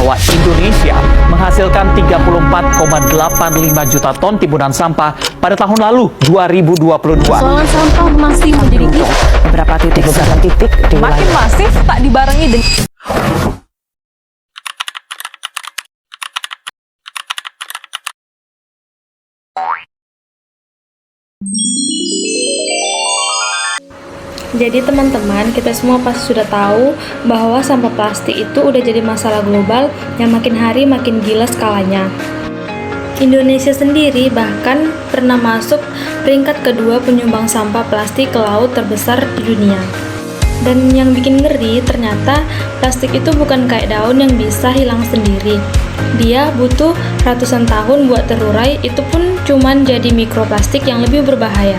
bahwa Indonesia menghasilkan 34,85 juta ton timbunan sampah pada tahun lalu 2022. Persoalan sampah masih menjadi isu. Beberapa titik di Makin masif tak dibarengi dengan Jadi teman-teman, kita semua pasti sudah tahu bahwa sampah plastik itu udah jadi masalah global yang makin hari makin gila skalanya. Indonesia sendiri bahkan pernah masuk peringkat kedua penyumbang sampah plastik ke laut terbesar di dunia. Dan yang bikin ngeri, ternyata plastik itu bukan kayak daun yang bisa hilang sendiri. Dia butuh ratusan tahun buat terurai, itu pun cuman jadi mikroplastik yang lebih berbahaya.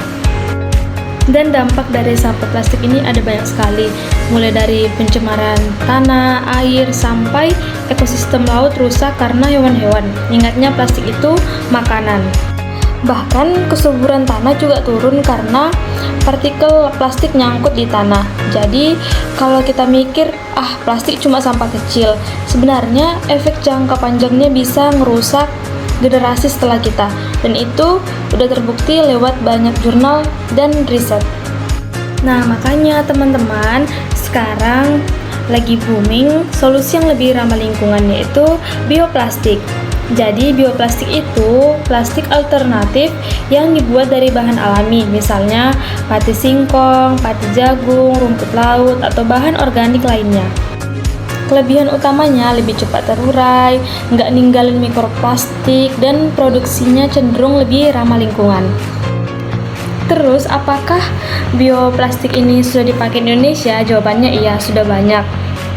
Dan dampak dari sampah plastik ini ada banyak sekali, mulai dari pencemaran tanah, air, sampai ekosistem laut rusak karena hewan-hewan. Ingatnya plastik itu makanan. Bahkan kesuburan tanah juga turun karena partikel plastik nyangkut di tanah. Jadi kalau kita mikir, plastik cuma sampah kecil, sebenarnya efek jangka panjangnya bisa ngerusak generasi setelah kita, dan itu udah terbukti lewat banyak jurnal dan riset. Nah, makanya teman-teman, sekarang lagi booming solusi yang lebih ramah lingkungan, yaitu bioplastik. Jadi bioplastik itu plastik alternatif yang dibuat dari bahan alami, misalnya pati singkong, pati jagung, rumput laut, atau bahan organik lainnya. Kelebihan utamanya lebih cepat terurai, nggak ninggalin mikroplastik, dan produksinya cenderung lebih ramah lingkungan. Terus, apakah bioplastik ini sudah dipakai di Indonesia? Jawabannya iya, sudah banyak.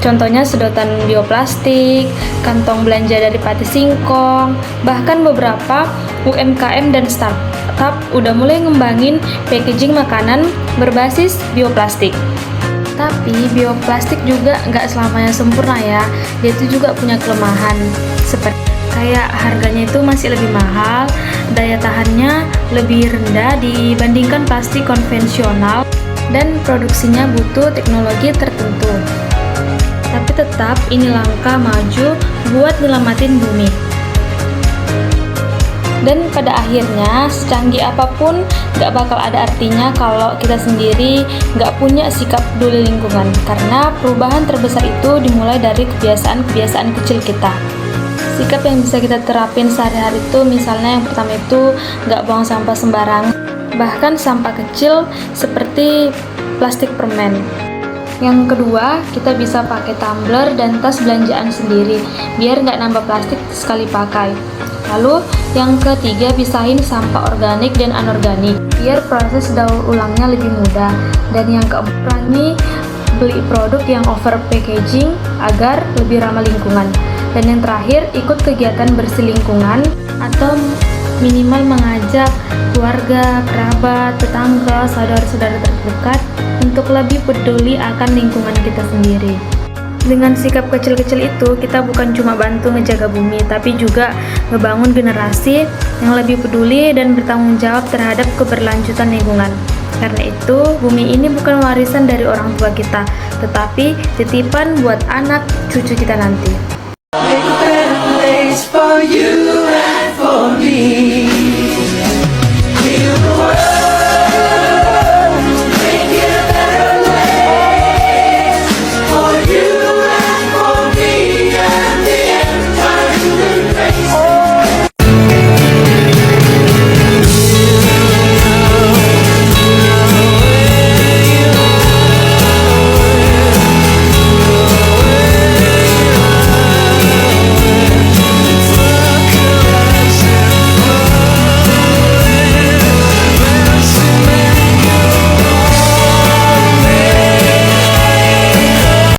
Contohnya sedotan bioplastik, kantong belanja dari pati singkong, bahkan beberapa UMKM dan startup udah mulai ngembangin packaging makanan berbasis bioplastik. Tapi bioplastik juga nggak selamanya sempurna ya, dia itu juga punya kelemahan, seperti kayak harganya itu masih lebih mahal, daya tahannya lebih rendah dibandingkan plastik konvensional, dan produksinya butuh teknologi tertentu. Tapi tetap ini langkah maju buat nyelamatin bumi. Dan pada akhirnya, secanggih apapun gak bakal ada artinya kalau kita sendiri gak punya sikap peduli lingkungan, karena perubahan terbesar itu dimulai dari kebiasaan-kebiasaan kecil kita. Sikap yang bisa kita terapin sehari-hari itu, misalnya yang pertama itu gak buang sampah sembarangan, bahkan sampah kecil seperti plastik permen. Yang kedua, kita bisa pakai tumbler dan tas belanjaan sendiri, biar nggak nambah plastik sekali pakai. Lalu, yang ketiga, pisahin sampah organik dan anorganik, biar proses daur ulangnya lebih mudah. Dan yang keempat, kurangi beli produk yang over packaging agar lebih ramah lingkungan. Dan yang terakhir, ikut kegiatan bersih lingkungan atau minimal mengajak keluarga, kerabat, tetangga, saudara-saudara terdekat untuk lebih peduli akan lingkungan kita sendiri. Dengan sikap kecil-kecil itu, kita bukan cuma bantu ngejaga bumi, tapi juga ngebangun generasi yang lebih peduli dan bertanggung jawab terhadap keberlanjutan lingkungan. Karena itu, bumi ini bukan warisan dari orang tua kita, tetapi titipan buat anak cucu kita nanti. Make a better place for you and for me.